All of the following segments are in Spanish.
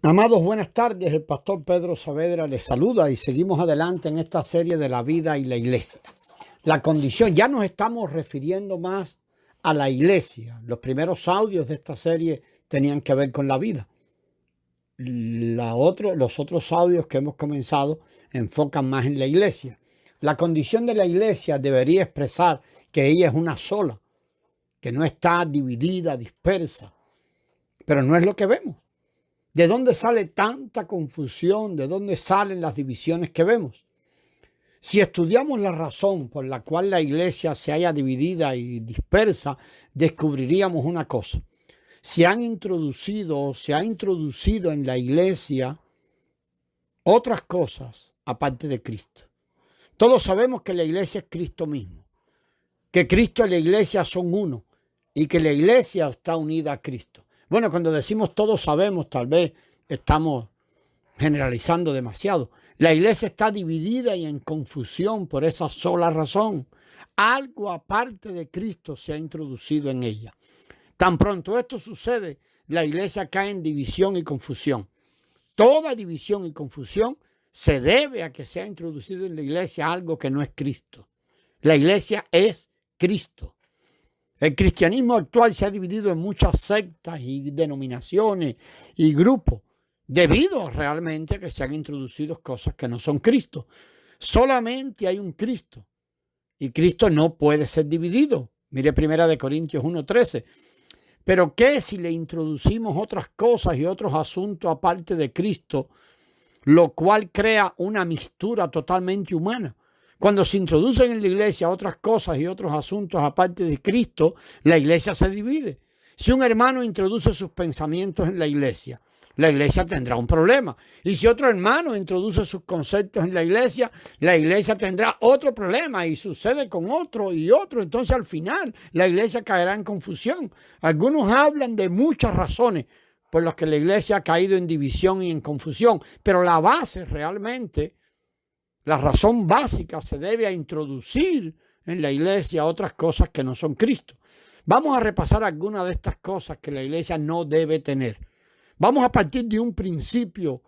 Amados, buenas tardes. El pastor Pedro Saavedra les saluda y seguimos adelante en esta serie de la vida y la iglesia. La condición, ya nos estamos refiriendo más a la iglesia. Los primeros audios de esta serie tenían que ver con la vida. Los otros audios que hemos comenzado enfocan más en la iglesia. La condición de la iglesia debería expresar que ella es una sola, que no está dividida, dispersa, pero no es lo que vemos. ¿De dónde sale tanta confusión? ¿De dónde salen las divisiones que vemos? Si estudiamos la razón por la cual la iglesia se haya dividida y dispersa, descubriríamos una cosa. Se ha introducido en la iglesia otras cosas aparte de Cristo. Todos sabemos que la iglesia es Cristo mismo, que Cristo y la iglesia son uno y que la iglesia está unida a Cristo. Bueno, cuando decimos todos sabemos, tal vez estamos generalizando demasiado. La iglesia está dividida y en confusión por esa sola razón. Algo aparte de Cristo se ha introducido en ella. Tan pronto esto sucede, la iglesia cae en división y confusión. Toda división y confusión se debe a que se ha introducido en la iglesia algo que no es Cristo. La iglesia es Cristo. El cristianismo actual se ha dividido en muchas sectas y denominaciones y grupos, debido realmente a que se han introducido cosas que no son Cristo. Solamente hay un Cristo y Cristo no puede ser dividido. Mire 1 Corintios 1:13. Pero ¿qué si le introducimos otras cosas y otros asuntos aparte de Cristo, lo cual crea una mixtura totalmente humana? Cuando se introducen en la iglesia otras cosas y otros asuntos aparte de Cristo, la iglesia se divide. Si un hermano introduce sus pensamientos en la iglesia tendrá un problema. Y si otro hermano introduce sus conceptos en la iglesia tendrá otro problema. Y sucede con otro y otro. Entonces al final la iglesia caerá en confusión. Algunos hablan de muchas razones por las que la iglesia ha caído en división y en confusión. Pero la base realmente, la razón básica, se debe a introducir en la iglesia otras cosas que no son Cristo. Vamos a repasar algunas de estas cosas que la iglesia no debe tener. Vamos a partir de un principio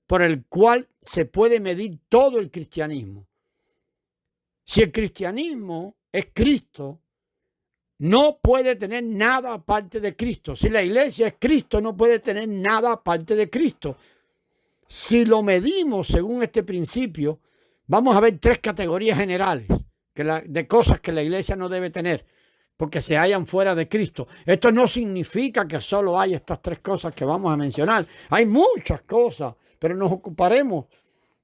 por el cual se puede medir todo el cristianismo. Si el cristianismo es Cristo, no puede tener nada aparte de Cristo. Si la iglesia es Cristo, no puede tener nada aparte de Cristo. Si lo medimos según este principio, vamos a ver tres categorías generales de cosas que la iglesia no debe tener porque se hallan fuera de Cristo. Esto no significa que solo hay estas tres cosas que vamos a mencionar. Hay muchas cosas, pero nos ocuparemos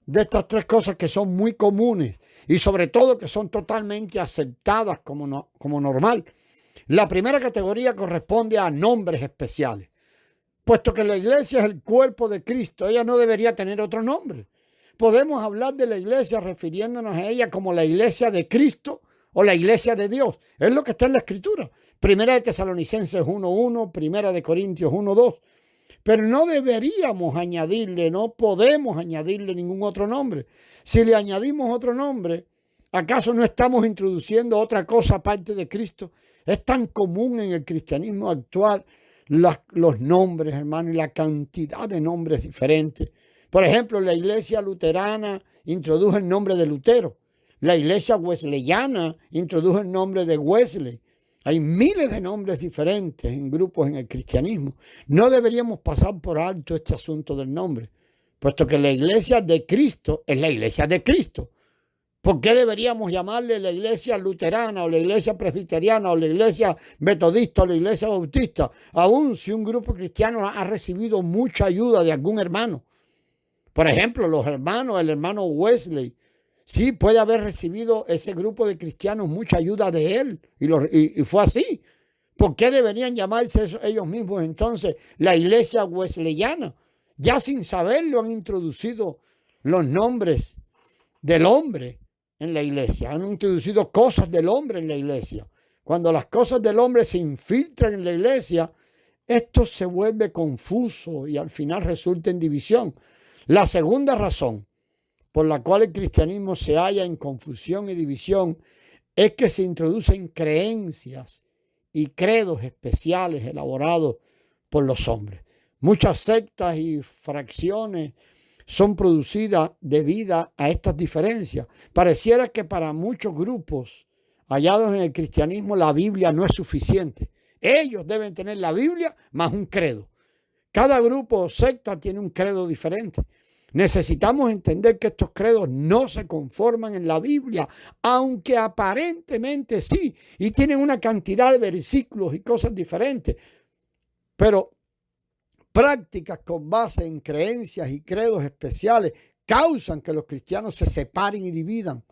de estas tres cosas que son muy comunes y sobre todo que son totalmente aceptadas como normal. La primera categoría corresponde a nombres especiales. Puesto que la iglesia es el cuerpo de Cristo, ella no debería tener otro nombre. Podemos hablar de la iglesia refiriéndonos a ella como la iglesia de Cristo o la iglesia de Dios. Es lo que está en la Escritura. 1 Tesalonicenses 1:1, 1 Corintios 1:2. Pero no deberíamos añadirle, no podemos añadirle ningún otro nombre. Si le añadimos otro nombre, ¿acaso no estamos introduciendo otra cosa aparte de Cristo? Es tan común en el cristianismo actual los nombres, hermano, y la cantidad de nombres diferentes. Por ejemplo, la iglesia luterana introdujo el nombre de Lutero. La iglesia wesleyana introdujo el nombre de Wesley. Hay miles de nombres diferentes en grupos en el cristianismo. No deberíamos pasar por alto este asunto del nombre, puesto que la iglesia de Cristo es la iglesia de Cristo. ¿Por qué deberíamos llamarle la iglesia luterana o la iglesia presbiteriana o la iglesia metodista o la iglesia bautista? Aun si un grupo cristiano ha recibido mucha ayuda de algún hermano. Por ejemplo, el hermano Wesley, sí puede haber recibido ese grupo de cristianos mucha ayuda de él y fue así. ¿Por qué deberían llamarse ellos mismos entonces la iglesia wesleyana? Ya sin saberlo han introducido los nombres del hombre en la iglesia. Han introducido cosas del hombre en la iglesia. Cuando las cosas del hombre se infiltran en la iglesia, esto se vuelve confuso y al final resulta en división. La segunda razón por la cual el cristianismo se halla en confusión y división es que se introducen creencias y credos especiales elaborados por los hombres. Muchas sectas y fracciones son producidas debido a estas diferencias. Pareciera que para muchos grupos hallados en el cristianismo la Biblia no es suficiente. Ellos deben tener la Biblia más un credo. Cada grupo o secta tiene un credo diferente. Necesitamos entender que estos credos no se conforman en la Biblia, aunque aparentemente sí, y tienen una cantidad de versículos y cosas diferentes. Pero prácticas con base en creencias y credos especiales causan que los cristianos se separen y dividan.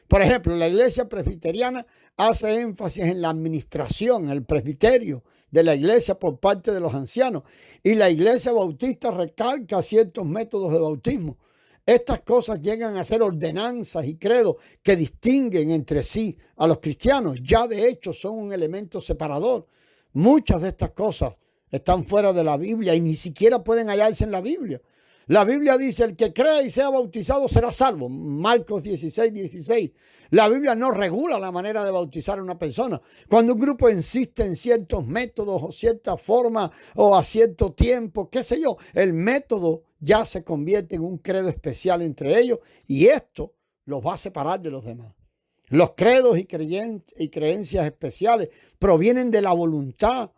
Por ejemplo, la iglesia presbiteriana hace énfasis en la administración, el presbiterio de la iglesia por parte de los ancianos, y la iglesia bautista recalca ciertos métodos de bautismo. Estas cosas llegan a ser ordenanzas y credos que distinguen entre sí a los cristianos. Ya de hecho son un elemento separador. Muchas de estas cosas están fuera de la Biblia y ni siquiera pueden hallarse en la Biblia. La Biblia dice: el que crea y sea bautizado será salvo. Marcos 16:16. La Biblia no regula la manera de bautizar a una persona. Cuando un grupo insiste en ciertos métodos o cierta forma o a cierto tiempo, qué sé yo, el método ya se convierte en un credo especial entre ellos y esto los va a separar de los demás. Los credos y creencias especiales provienen de la voluntad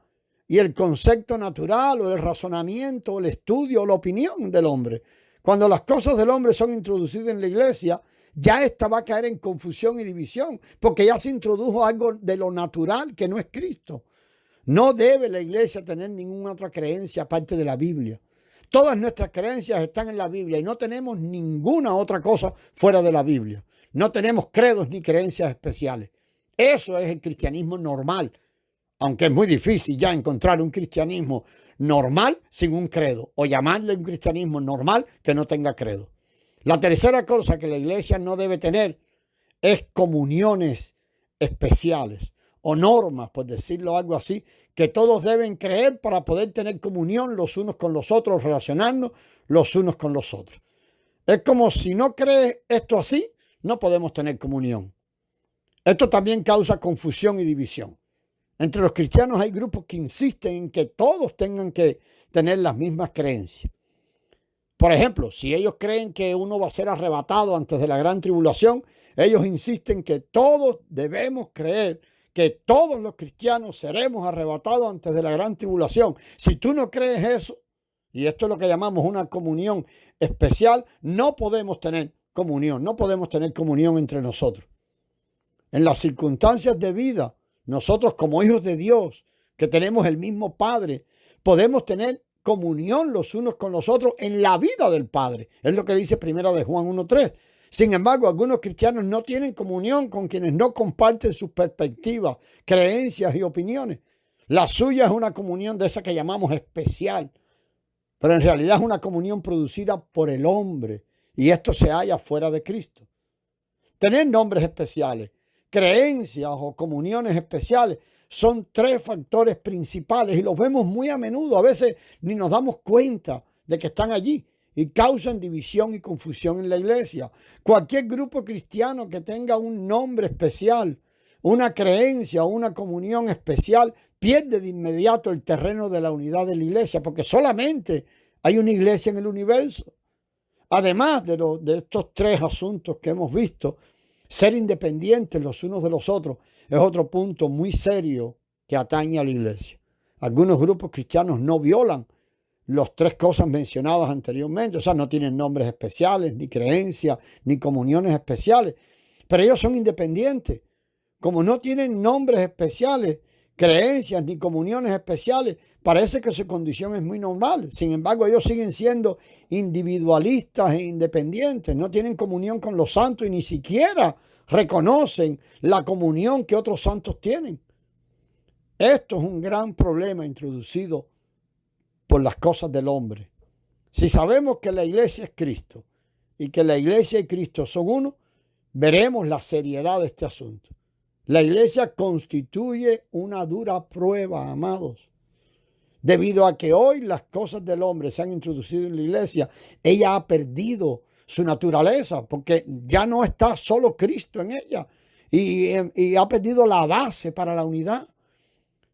y el concepto natural o el razonamiento o el estudio o la opinión del hombre. Cuando las cosas del hombre son introducidas en la iglesia, ya esta va a caer en confusión y división, porque ya se introdujo algo de lo natural que no es Cristo. No debe la iglesia tener ninguna otra creencia aparte de la Biblia. Todas nuestras creencias están en la Biblia y no tenemos ninguna otra cosa fuera de la Biblia. No tenemos credos ni creencias especiales. Eso es el cristianismo normal. Aunque es muy difícil ya encontrar un cristianismo normal sin un credo, o llamarle un cristianismo normal que no tenga credo. La tercera cosa que la iglesia no debe tener es comuniones especiales o normas, por decirlo algo así, que todos deben creer para poder tener comunión los unos con los otros, relacionarnos los unos con los otros. Es como si no crees esto así, no podemos tener comunión. Esto también causa confusión y división. Entre los cristianos hay grupos que insisten en que todos tengan que tener las mismas creencias. Por ejemplo, si ellos creen que uno va a ser arrebatado antes de la gran tribulación, ellos insisten que todos debemos creer que todos los cristianos seremos arrebatados antes de la gran tribulación. Si tú no crees eso, y esto es lo que llamamos una comunión especial, no podemos tener comunión entre nosotros. En las circunstancias de vida, nosotros como hijos de Dios, que tenemos el mismo Padre, podemos tener comunión los unos con los otros en la vida del Padre. Es lo que dice Primera de Juan 1:3. Sin embargo, algunos cristianos no tienen comunión con quienes no comparten sus perspectivas, creencias y opiniones. La suya es una comunión de esa que llamamos especial, pero en realidad es una comunión producida por el hombre y esto se halla fuera de Cristo. Tener nombres especiales, creencias o comuniones especiales son tres factores principales y los vemos muy a menudo. A veces ni nos damos cuenta de que están allí y causan división y confusión en la iglesia. Cualquier grupo cristiano que tenga un nombre especial, una creencia o una comunión especial, pierde de inmediato el terreno de la unidad de la iglesia, porque solamente hay una iglesia en el universo. Además de estos tres asuntos que hemos visto, ser independientes los unos de los otros es otro punto muy serio que atañe a la iglesia. Algunos grupos cristianos no violan las tres cosas mencionadas anteriormente, o sea, no tienen nombres especiales, ni creencias, ni comuniones especiales, pero ellos son independientes. Como no tienen nombres especiales, creencias, ni comuniones especiales, parece que su condición es muy normal. Sin embargo, ellos siguen siendo individualistas e independientes, no tienen comunión con los santos y ni siquiera reconocen la comunión que otros santos tienen. Esto es un gran problema introducido por las cosas del hombre. Si sabemos que la iglesia es Cristo y que la iglesia y Cristo son uno, veremos la seriedad de este asunto. La iglesia constituye una dura prueba, amados. Debido a que hoy las cosas del hombre se han introducido en la iglesia, ella ha perdido su naturaleza porque ya no está solo Cristo en ella y ha perdido la base para la unidad.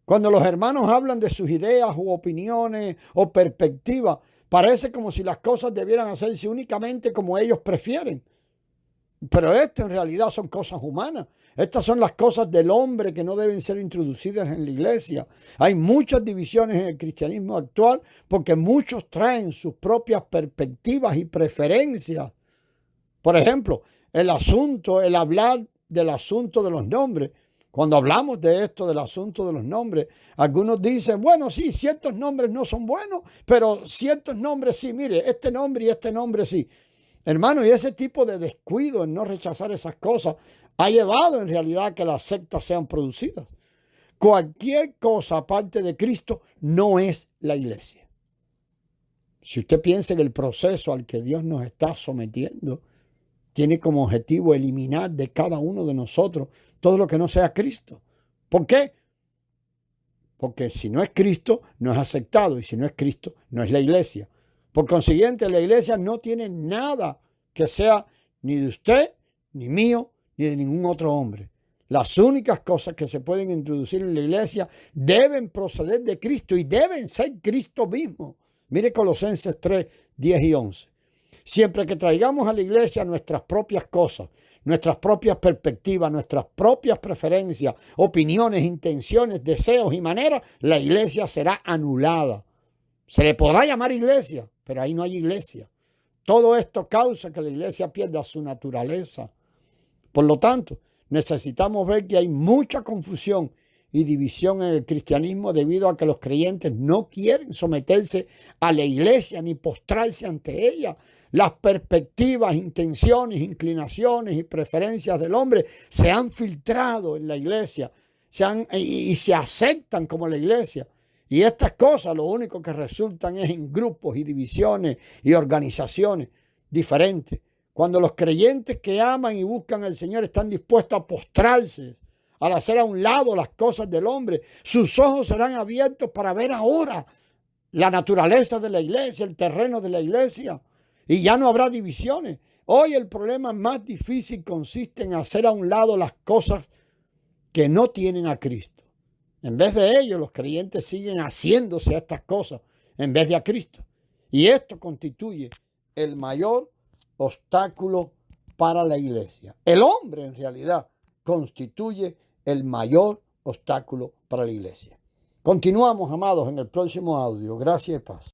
Cuando los hermanos hablan de sus ideas u opiniones o perspectivas, parece como si las cosas debieran hacerse únicamente como ellos prefieren. Pero esto en realidad son cosas humanas. Estas son las cosas del hombre que no deben ser introducidas en la iglesia. Hay muchas divisiones en el cristianismo actual porque muchos traen sus propias perspectivas y preferencias. Por ejemplo, el hablar del asunto de los nombres. Cuando hablamos de esto, del asunto de los nombres, algunos dicen, bueno, sí, ciertos nombres no son buenos, pero ciertos nombres sí, mire, este nombre y este nombre sí. Hermano, y ese tipo de descuido en no rechazar esas cosas ha llevado en realidad a que las sectas sean producidas. Cualquier cosa aparte de Cristo no es la iglesia. Si usted piensa que el proceso al que Dios nos está sometiendo tiene como objetivo eliminar de cada uno de nosotros todo lo que no sea Cristo. ¿Por qué? Porque si no es Cristo, no es aceptado. Y si no es Cristo, no es la iglesia. Por consiguiente, la iglesia no tiene nada que sea ni de usted, ni mío, ni de ningún otro hombre. Las únicas cosas que se pueden introducir en la iglesia deben proceder de Cristo y deben ser Cristo mismo. Mire Colosenses 3, 10 y 11. Siempre que traigamos a la iglesia nuestras propias cosas, nuestras propias perspectivas, nuestras propias preferencias, opiniones, intenciones, deseos y maneras, la iglesia será anulada. Se le podrá llamar iglesia, pero ahí no hay iglesia. Todo esto causa que la iglesia pierda su naturaleza. Por lo tanto, necesitamos ver que hay mucha confusión y división en el cristianismo debido a que los creyentes no quieren someterse a la iglesia ni postrarse ante ella. Las perspectivas, intenciones, inclinaciones y preferencias del hombre se han filtrado en la iglesia y se aceptan como la iglesia. Y estas cosas lo único que resultan es en grupos y divisiones y organizaciones diferentes. Cuando los creyentes que aman y buscan al Señor están dispuestos a postrarse, al hacer a un lado las cosas del hombre, sus ojos serán abiertos para ver ahora la naturaleza de la iglesia, el terreno de la iglesia, y ya no habrá divisiones. Hoy el problema más difícil consiste en hacer a un lado las cosas que no tienen a Cristo. En vez de ello, los creyentes siguen haciéndose a estas cosas en vez de a Cristo. Y esto constituye el mayor obstáculo para la iglesia. El hombre, en realidad, constituye el mayor obstáculo para la iglesia. Continuamos, amados, en el próximo audio. Gracias y paz.